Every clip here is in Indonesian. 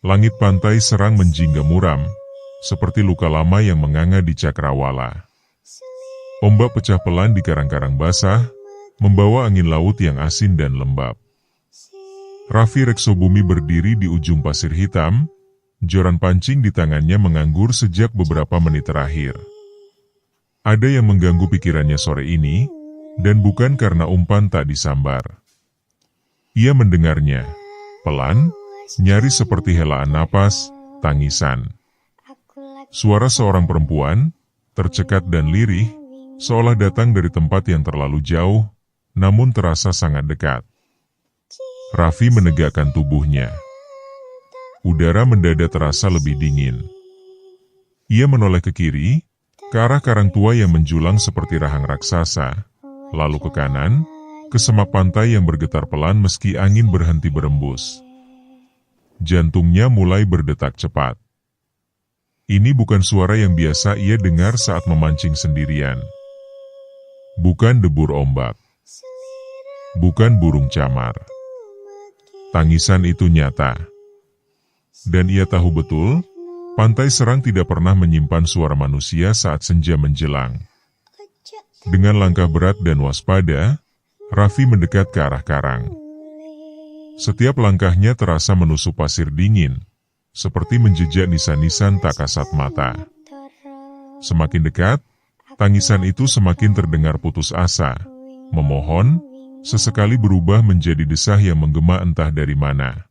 Langit pantai Serang menjingga muram, seperti luka lama yang menganga di cakrawala. Ombak pecah pelan di karang-karang basah, membawa angin laut yang asin dan lembab. Raffi Reksobumi berdiri di ujung pasir hitam, joran pancing di tangannya menganggur sejak beberapa menit terakhir. Ada yang mengganggu pikirannya sore ini, dan bukan karena umpan tak disambar. Ia mendengarnya, pelan, nyaris seperti helaan napas, tangisan. Suara seorang perempuan, tercekat dan lirih, seolah datang dari tempat yang terlalu jauh, namun terasa sangat dekat. Raffi menegakkan tubuhnya. Udara mendadak terasa lebih dingin. Ia menoleh ke kiri, ke arah karang tua yang menjulang seperti rahang raksasa, lalu ke kanan, ke semak pantai yang bergetar pelan meski angin berhenti berembus. Jantungnya mulai berdetak cepat. Ini bukan suara yang biasa ia dengar saat memancing sendirian. Bukan debur ombak. Bukan burung camar. Tangisan itu nyata. Dan ia tahu betul, pantai Serang tidak pernah menyimpan suara manusia saat senja menjelang. Dengan langkah berat dan waspada, Raffi mendekat ke arah karang. Setiap langkahnya terasa menusuk pasir dingin, seperti menjejak nisan-nisan tak kasat mata. Semakin dekat, tangisan itu semakin terdengar putus asa, memohon, sesekali berubah menjadi desah yang menggema entah dari mana.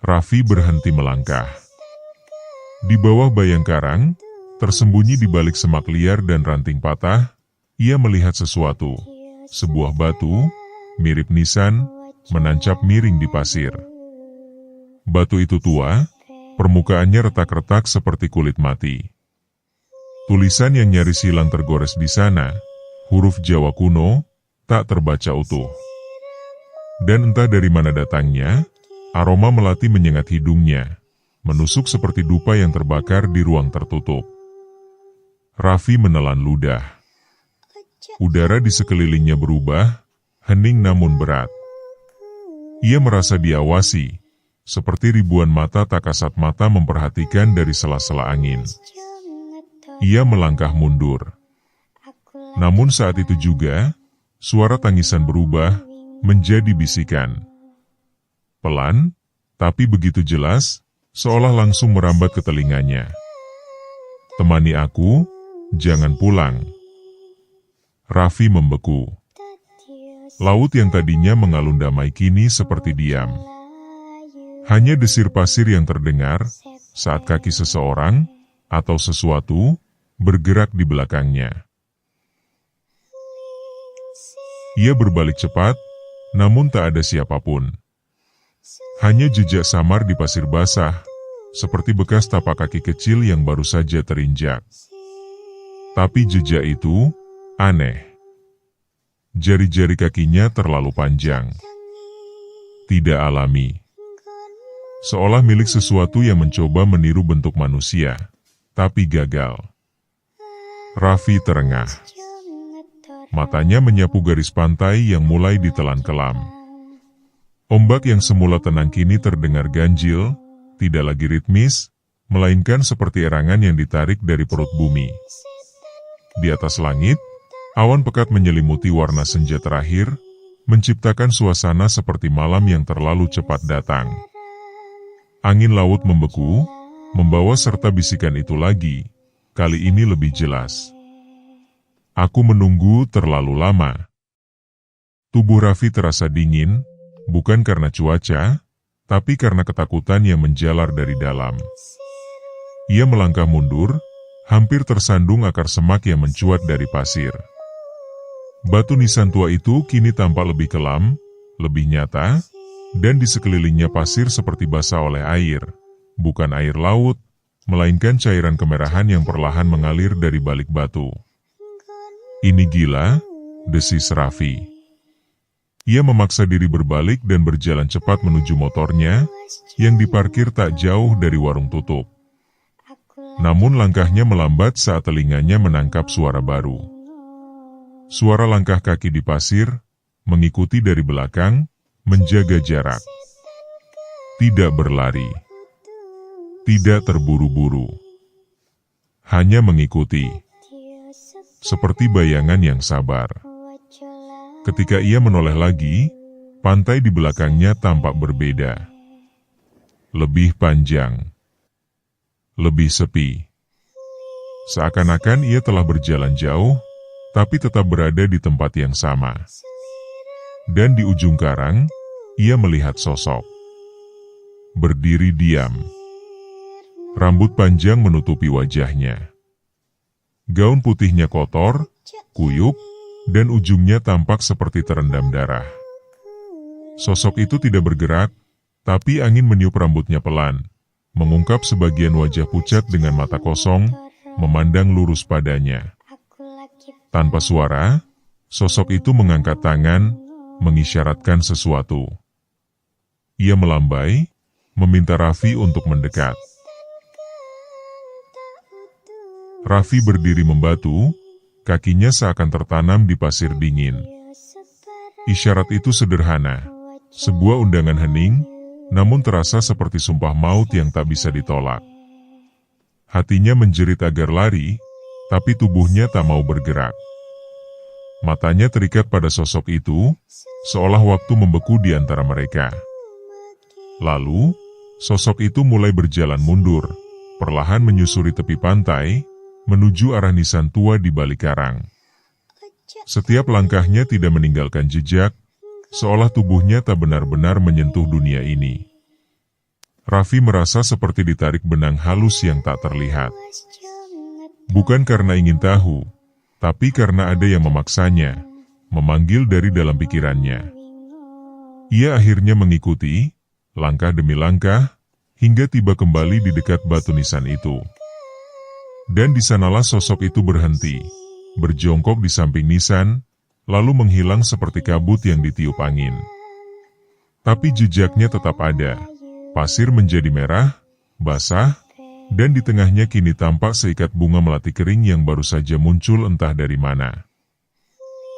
Raffi berhenti melangkah. Di bawah bayang karang, tersembunyi di balik semak liar dan ranting patah, ia melihat sesuatu. Sebuah batu, mirip nisan, menancap miring di pasir. Batu itu tua, permukaannya retak-retak seperti kulit mati. Tulisan yang nyaris hilang tergores di sana, huruf Jawa kuno, tak terbaca utuh. Dan entah dari mana datangnya, aroma melati menyengat hidungnya, menusuk seperti dupa yang terbakar di ruang tertutup. Raffi menelan ludah. Udara di sekelilingnya berubah, hening namun berat. Ia merasa diawasi, seperti ribuan mata tak kasat mata memperhatikan dari sela-sela angin. Ia melangkah mundur. Namun saat itu juga, suara tangisan berubah, menjadi bisikan. Pelan, tapi begitu jelas, seolah langsung merambat ke telinganya. Temani aku, jangan pulang. Raffi membeku. Laut yang tadinya mengalun damai kini seperti diam. Hanya desir pasir yang terdengar, saat kaki seseorang, atau sesuatu, bergerak di belakangnya. Ia berbalik cepat, namun tak ada siapapun. Hanya jejak samar di pasir basah, seperti bekas tapak kaki kecil yang baru saja terinjak. Tapi jejak itu aneh. Jari-jari kakinya terlalu panjang. Tidak alami. Seolah milik sesuatu yang mencoba meniru bentuk manusia, tapi gagal. Raffi terengah. Matanya menyapu garis pantai yang mulai ditelan kelam. Ombak yang semula tenang kini terdengar ganjil, tidak lagi ritmis, melainkan seperti erangan yang ditarik dari perut bumi. Di atas langit, awan pekat menyelimuti warna senja terakhir, menciptakan suasana seperti malam yang terlalu cepat datang. Angin laut membeku, membawa serta bisikan itu lagi, kali ini lebih jelas. Aku menunggu terlalu lama. Tubuh Raffi terasa dingin, bukan karena cuaca, tapi karena ketakutan yang menjalar dari dalam. Ia melangkah mundur, hampir tersandung akar semak yang mencuat dari pasir. Batu nisan tua itu kini tampak lebih kelam, lebih nyata, dan di sekelilingnya pasir seperti basah oleh air, bukan air laut, melainkan cairan kemerahan yang perlahan mengalir dari balik batu. Ini gila, desis Raffi. Ia memaksa diri berbalik dan berjalan cepat menuju motornya, yang diparkir tak jauh dari warung tutup. Namun langkahnya melambat saat telinganya menangkap suara baru. Suara langkah kaki di pasir, mengikuti dari belakang, menjaga jarak. Tidak berlari. Tidak terburu-buru. Hanya mengikuti. Seperti bayangan yang sabar. Ketika ia menoleh lagi, pantai di belakangnya tampak berbeda. Lebih panjang. Lebih sepi. Seakan-akan ia telah berjalan jauh, tapi tetap berada di tempat yang sama. Dan di ujung karang, ia melihat sosok. Berdiri diam. Rambut panjang menutupi wajahnya. Gaun putihnya kotor, kuyup, dan ujungnya tampak seperti terendam darah. Sosok itu tidak bergerak, tapi angin meniup rambutnya pelan, mengungkap sebagian wajah pucat dengan mata kosong, memandang lurus padanya. Tanpa suara, sosok itu mengangkat tangan, mengisyaratkan sesuatu. Ia melambai, meminta Raffi untuk mendekat. Raffi berdiri membatu, kakinya seakan tertanam di pasir dingin. Isyarat itu sederhana, sebuah undangan hening, namun terasa seperti sumpah maut yang tak bisa ditolak. Hatinya menjerit agar lari, tapi tubuhnya tak mau bergerak. Matanya terikat pada sosok itu, seolah waktu membeku di antara mereka. Lalu, sosok itu mulai berjalan mundur, perlahan menyusuri tepi pantai, menuju arah nisan tua di balik karang. Setiap langkahnya tidak meninggalkan jejak, seolah tubuhnya tak benar-benar menyentuh dunia ini. Raffi merasa seperti ditarik benang halus yang tak terlihat. Bukan karena ingin tahu, tapi karena ada yang memaksanya, memanggil dari dalam pikirannya. Ia akhirnya mengikuti, langkah demi langkah, hingga tiba kembali di dekat batu nisan itu. Dan di sanalah sosok itu berhenti, berjongkok di samping nisan, lalu menghilang seperti kabut yang ditiup angin. Tapi jejaknya tetap ada. Pasir menjadi merah, basah, dan di tengahnya kini tampak seikat bunga melati kering yang baru saja muncul entah dari mana.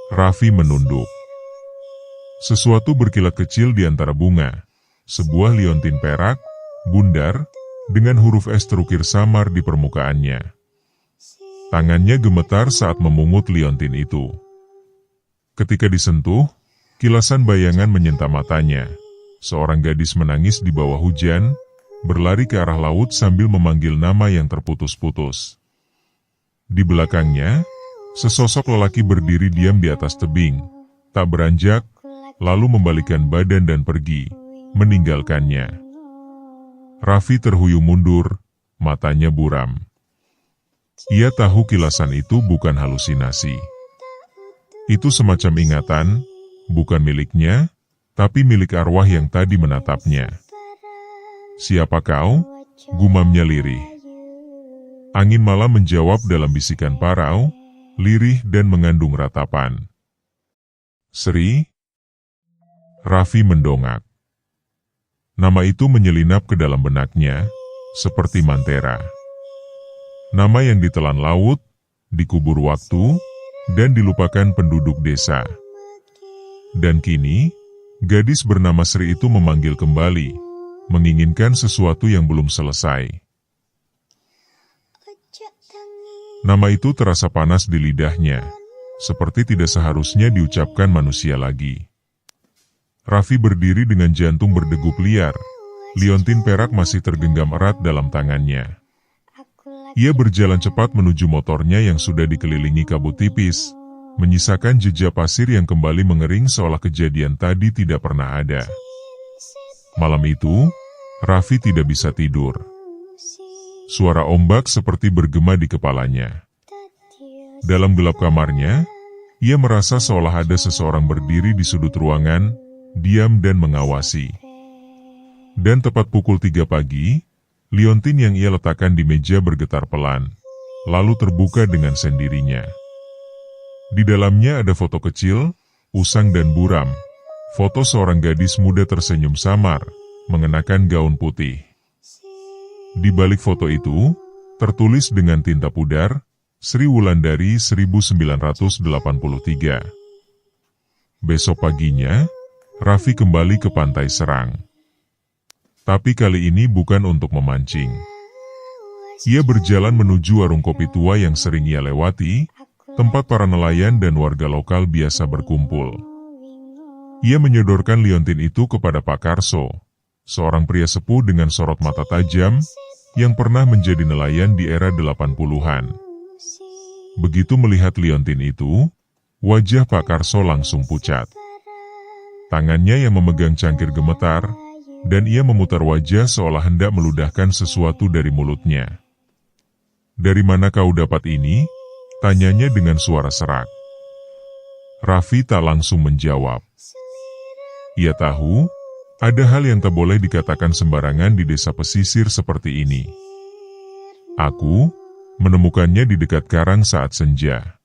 Raffi menunduk. Sesuatu berkilat kecil di antara bunga, sebuah liontin perak, bundar, dengan huruf S terukir samar di permukaannya. Tangannya gemetar saat memungut liontin itu. Ketika disentuh, kilasan bayangan menyentak matanya. Seorang gadis menangis di bawah hujan, berlari ke arah laut sambil memanggil nama yang terputus-putus. Di belakangnya, sesosok lelaki berdiri diam di atas tebing, tak beranjak, lalu membalikkan badan dan pergi, meninggalkannya. Raffi terhuyung mundur, matanya buram. Ia tahu kilasan itu bukan halusinasi. Itu semacam ingatan, bukan miliknya, tapi milik arwah yang tadi menatapnya. "Siapa kau?" gumamnya lirih. Angin malam menjawab dalam bisikan parau, lirih dan mengandung ratapan. "Sri?" Raffi mendongak. Nama itu menyelinap ke dalam benaknya, seperti mantera. Nama yang ditelan laut, dikubur waktu, dan dilupakan penduduk desa. Dan kini, gadis bernama Sri itu memanggil kembali, menginginkan sesuatu yang belum selesai. Nama itu terasa panas di lidahnya, seperti tidak seharusnya diucapkan manusia lagi. Raffi berdiri dengan jantung berdegup liar, liontin perak masih tergenggam erat dalam tangannya. Ia berjalan cepat menuju motornya yang sudah dikelilingi kabut tipis, menyisakan jejak pasir yang kembali mengering seolah kejadian tadi tidak pernah ada. Malam itu, Raffi tidak bisa tidur. Suara ombak seperti bergema di kepalanya. Dalam gelap kamarnya, ia merasa seolah ada seseorang berdiri di sudut ruangan, diam dan mengawasi. Dan tepat pukul 3 pagi, liontin yang ia letakkan di meja bergetar pelan, lalu terbuka dengan sendirinya. Di dalamnya ada foto kecil, usang dan buram. Foto seorang gadis muda tersenyum samar, mengenakan gaun putih. Di balik foto itu, tertulis dengan tinta pudar, Sri Wulandari 1983. Besok paginya, Raffi kembali ke pantai Serang. Tapi kali ini bukan untuk memancing. Ia berjalan menuju warung kopi tua yang sering ia lewati, tempat para nelayan dan warga lokal biasa berkumpul. Ia menyodorkan liontin itu kepada Pak Karso, seorang pria sepuh dengan sorot mata tajam, yang pernah menjadi nelayan di era 80-an. Begitu melihat liontin itu, wajah Pak Karso langsung pucat. Tangannya yang memegang cangkir gemetar, dan ia memutar wajah seolah hendak meludahkan sesuatu dari mulutnya. "Dari mana kau dapat ini?" tanyanya dengan suara serak. Raffi tak langsung menjawab. Ia tahu, ada hal yang tak boleh dikatakan sembarangan di desa pesisir seperti ini. "Aku menemukannya di dekat karang saat senja.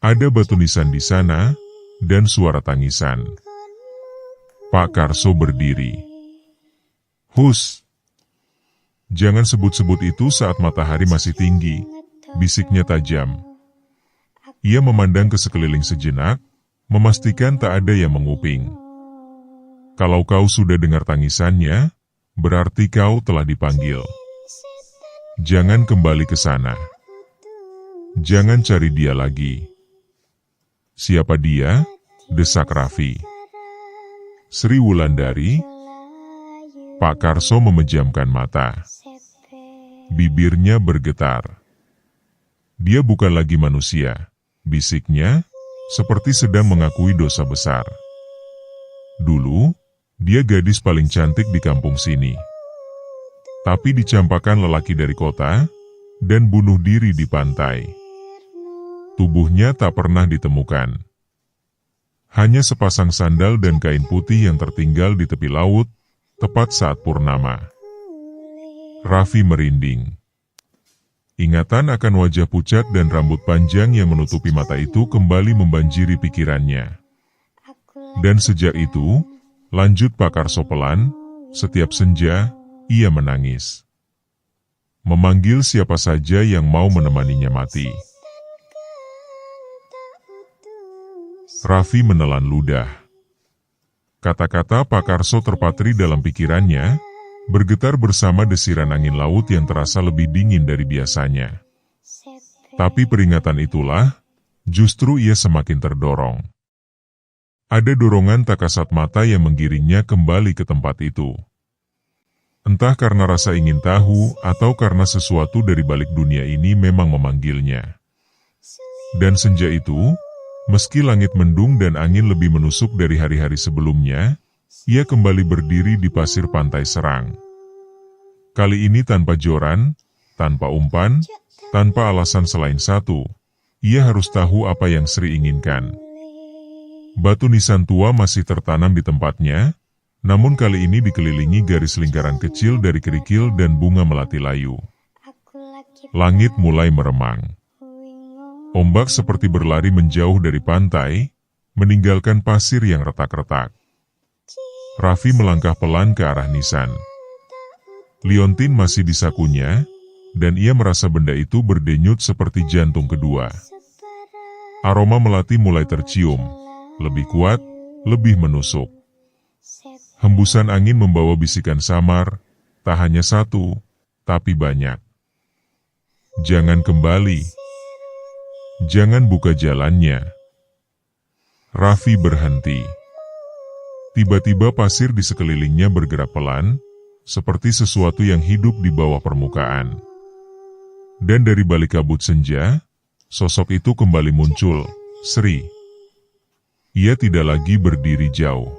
Ada batu nisan di sana, dan suara tangisan." Pak Karso berdiri. "Hus! Jangan sebut-sebut itu saat matahari masih tinggi," bisiknya tajam. Ia memandang ke sekeliling sejenak, memastikan tak ada yang menguping. "Kalau kau sudah dengar tangisannya, berarti kau telah dipanggil. Jangan kembali ke sana. Jangan cari dia lagi." "Siapa dia?" desak Raffi. "Sri Wulandari." Pak Karso memejamkan mata. Bibirnya bergetar. "Dia bukan lagi manusia," bisiknya, seperti sedang mengakui dosa besar. "Dulu, dia gadis paling cantik di kampung sini. Tapi dicampakkan lelaki dari kota, dan bunuh diri di pantai. Tubuhnya tak pernah ditemukan. Hanya sepasang sandal dan kain putih yang tertinggal di tepi laut, tepat saat purnama." Raffi merinding. Ingatan akan wajah pucat dan rambut panjang yang menutupi mata itu kembali membanjiri pikirannya. Dan sejak itu, lanjut Pak Karso pelan, setiap senja, ia menangis. Memanggil siapa saja yang mau menemaninya mati. Raffi menelan ludah. Kata-kata Pak Karso terpatri dalam pikirannya, bergetar bersama desiran angin laut yang terasa lebih dingin dari biasanya. Tapi peringatan itulah, justru ia semakin terdorong. Ada dorongan tak kasat mata yang menggiringnya kembali ke tempat itu. Entah karena rasa ingin tahu atau karena sesuatu dari balik dunia ini memang memanggilnya. Dan senja itu, meski langit mendung dan angin lebih menusuk dari hari-hari sebelumnya, ia kembali berdiri di pasir pantai Serang. Kali ini tanpa joran, tanpa umpan, tanpa alasan selain satu, ia harus tahu apa yang Sri inginkan. Batu nisan tua masih tertanam di tempatnya, namun kali ini dikelilingi garis lingkaran kecil dari kerikil dan bunga melati layu. Langit mulai meremang. Ombak seperti berlari menjauh dari pantai, meninggalkan pasir yang retak-retak. Raffi melangkah pelan ke arah nisan. Liontin masih di sakunya, dan ia merasa benda itu berdenyut seperti jantung kedua. Aroma melati mulai tercium, lebih kuat, lebih menusuk. Hembusan angin membawa bisikan samar, tak hanya satu, tapi banyak. "Jangan kembali. Jangan buka jalannya." Raffi berhenti. Tiba-tiba pasir di sekelilingnya bergerak pelan, seperti sesuatu yang hidup di bawah permukaan. Dan dari balik kabut senja, sosok itu kembali muncul, Sri. Ia tidak lagi berdiri jauh.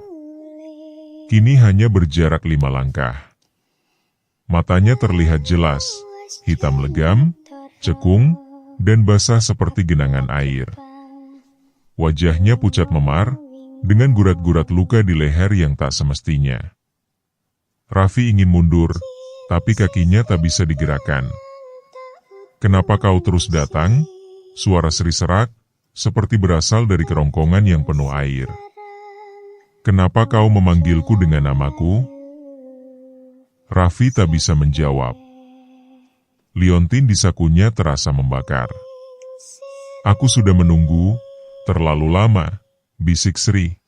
Kini hanya berjarak 5 langkah. Matanya terlihat jelas, hitam legam, cekung, dan basah seperti genangan air. Wajahnya pucat memar, dengan gurat-gurat luka di leher yang tak semestinya. Raffi ingin mundur, tapi kakinya tak bisa digerakkan. "Kenapa kau terus datang?" Suara Sri serak, seperti berasal dari kerongkongan yang penuh air. "Kenapa kau memanggilku dengan namaku?" Raffi tak bisa menjawab. Liontin di sakunya terasa membakar. "Aku sudah menunggu, terlalu lama," bisik Sri.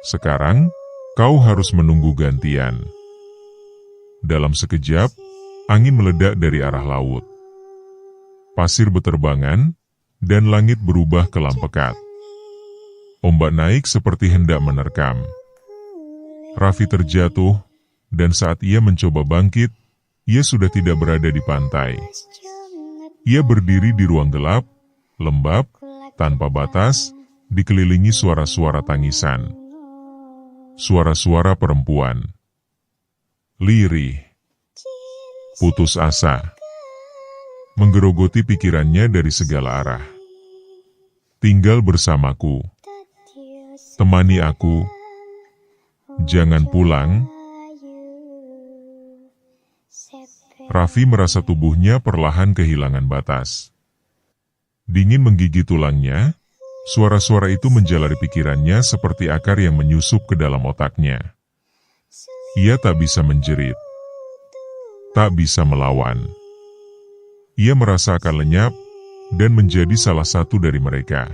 "Sekarang, kau harus menunggu gantian." Dalam sekejap, Angin meledak dari arah laut. Pasir beterbangan, dan langit berubah kelam pekat. Ombak naik seperti hendak menerkam. Raffi terjatuh, dan saat ia mencoba bangkit, ia sudah tidak berada di pantai. Ia berdiri di ruang gelap, lembab, tanpa batas, dikelilingi suara-suara tangisan. Suara-suara perempuan. Lirih. Putus asa. Menggerogoti pikirannya dari segala arah. Tinggal bersamaku. Temani aku. Jangan pulang. Raffi merasa tubuhnya perlahan kehilangan batas. Dingin menggigit tulangnya, suara-suara itu menjalari pikirannya seperti akar yang menyusup ke dalam otaknya. Ia tak bisa menjerit. Tak bisa melawan. Ia merasa akan lenyap, dan menjadi salah satu dari mereka.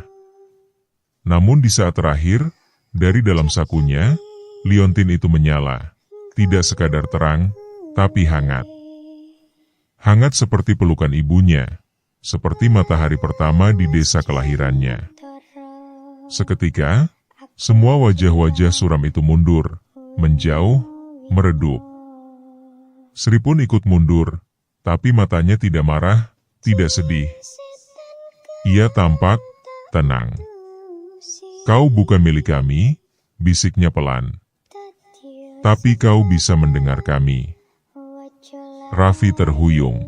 Namun di saat terakhir, dari dalam sakunya, liontin itu menyala. Tidak sekadar terang, tapi hangat. Hangat seperti pelukan ibunya, seperti matahari pertama di desa kelahirannya. Seketika, semua wajah-wajah suram itu mundur, menjauh, meredup. Sri pun ikut mundur, tapi matanya tidak marah, tidak sedih. Ia tampak tenang. Kau bukan milik kami, bisiknya pelan. Tapi kau bisa mendengar kami. Raffi terhuyung.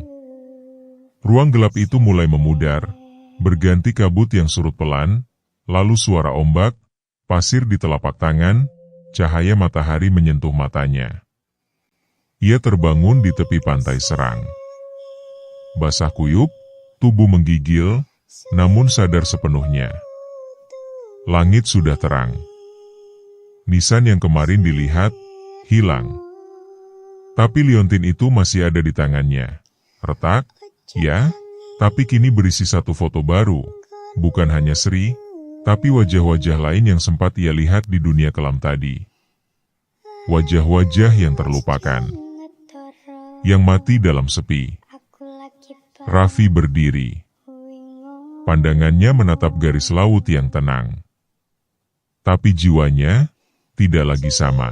Ruang gelap itu mulai memudar, berganti kabut yang surut pelan, lalu suara ombak, pasir di telapak tangan, cahaya matahari menyentuh matanya. Ia terbangun di tepi pantai Serang. Basah kuyup, tubuh menggigil, namun sadar sepenuhnya. Langit sudah terang. Nisan yang kemarin dilihat, hilang. Tapi liontin itu masih ada di tangannya. Retak, ya, tapi kini berisi satu foto baru. Bukan hanya Sri, tapi wajah-wajah lain yang sempat ia lihat di dunia kelam tadi. Wajah-wajah yang terlupakan. Yang mati dalam sepi. Raffi berdiri. Pandangannya menatap garis laut yang tenang. Tapi jiwanya tidak lagi sama.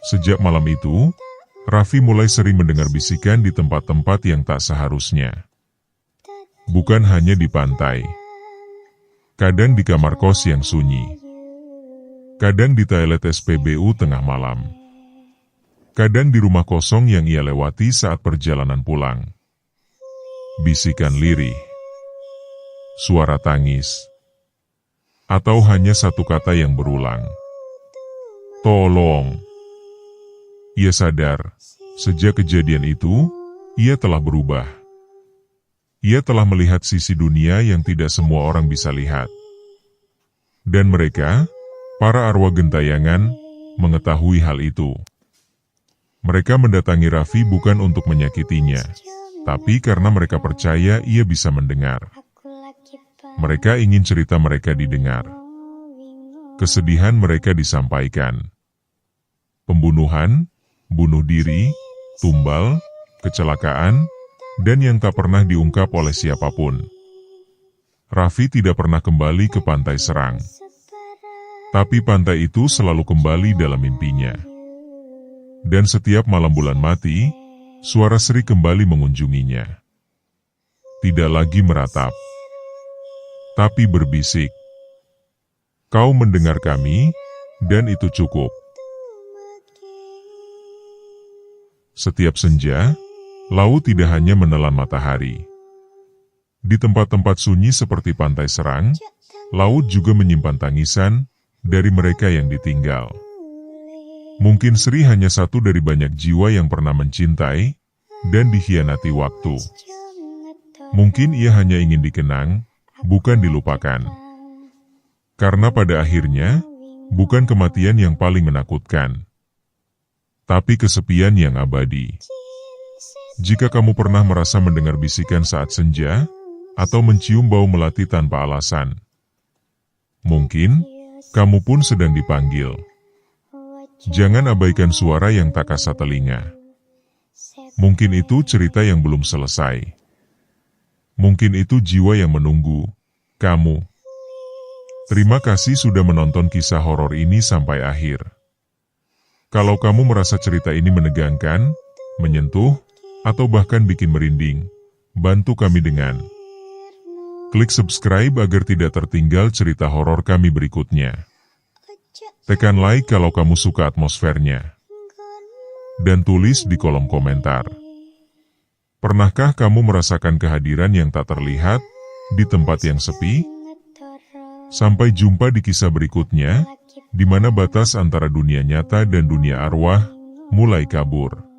Sejak malam itu, Raffi mulai sering mendengar bisikan di tempat-tempat yang tak seharusnya. Bukan hanya di pantai. Kadang di kamar kos yang sunyi. Kadang di toilet SPBU tengah malam. Kadang di rumah kosong yang ia lewati saat perjalanan pulang. Bisikan lirih. Suara tangis. Atau hanya satu kata yang berulang. Tolong. Ia sadar, sejak kejadian itu, ia telah berubah. Ia telah melihat sisi dunia yang tidak semua orang bisa lihat. Dan mereka, para arwah gentayangan, mengetahui hal itu. Mereka mendatangi Raffi bukan untuk menyakitinya, tapi karena mereka percaya ia bisa mendengar. Mereka ingin cerita mereka didengar. Kesedihan mereka disampaikan. Pembunuhan, bunuh diri, tumbal, kecelakaan, dan yang tak pernah diungkap oleh siapapun. Raffi tidak pernah kembali ke pantai Serang. Tapi pantai itu selalu kembali dalam mimpinya. Dan setiap malam bulan mati, suara Sri kembali mengunjunginya. Tidak lagi meratap, tapi berbisik. Kau mendengar kami, dan itu cukup. Setiap senja, laut tidak hanya menelan matahari. Di tempat-tempat sunyi seperti pantai Serang, laut juga menyimpan tangisan dari mereka yang ditinggal. Mungkin Sri hanya satu dari banyak jiwa yang pernah mencintai dan dikhianati waktu. Mungkin ia hanya ingin dikenang, bukan dilupakan. Karena pada akhirnya, bukan kematian yang paling menakutkan, tapi kesepian yang abadi. Jika kamu pernah merasa mendengar bisikan saat senja, atau mencium bau melati tanpa alasan, mungkin kamu pun sedang dipanggil. Jangan abaikan suara yang tak kasat telinga. Mungkin itu cerita yang belum selesai. Mungkin itu jiwa yang menunggu kamu. Terima kasih sudah menonton kisah horor ini sampai akhir. Kalau kamu merasa cerita ini menegangkan, menyentuh, atau bahkan bikin merinding, bantu kami dengan klik subscribe agar tidak tertinggal cerita horor kami berikutnya. Tekan like kalau kamu suka atmosfernya. Dan tulis di kolom komentar. Pernahkah kamu merasakan kehadiran yang tak terlihat di tempat yang sepi? Sampai jumpa di kisah berikutnya, di mana batas antara dunia nyata dan dunia arwah mulai kabur.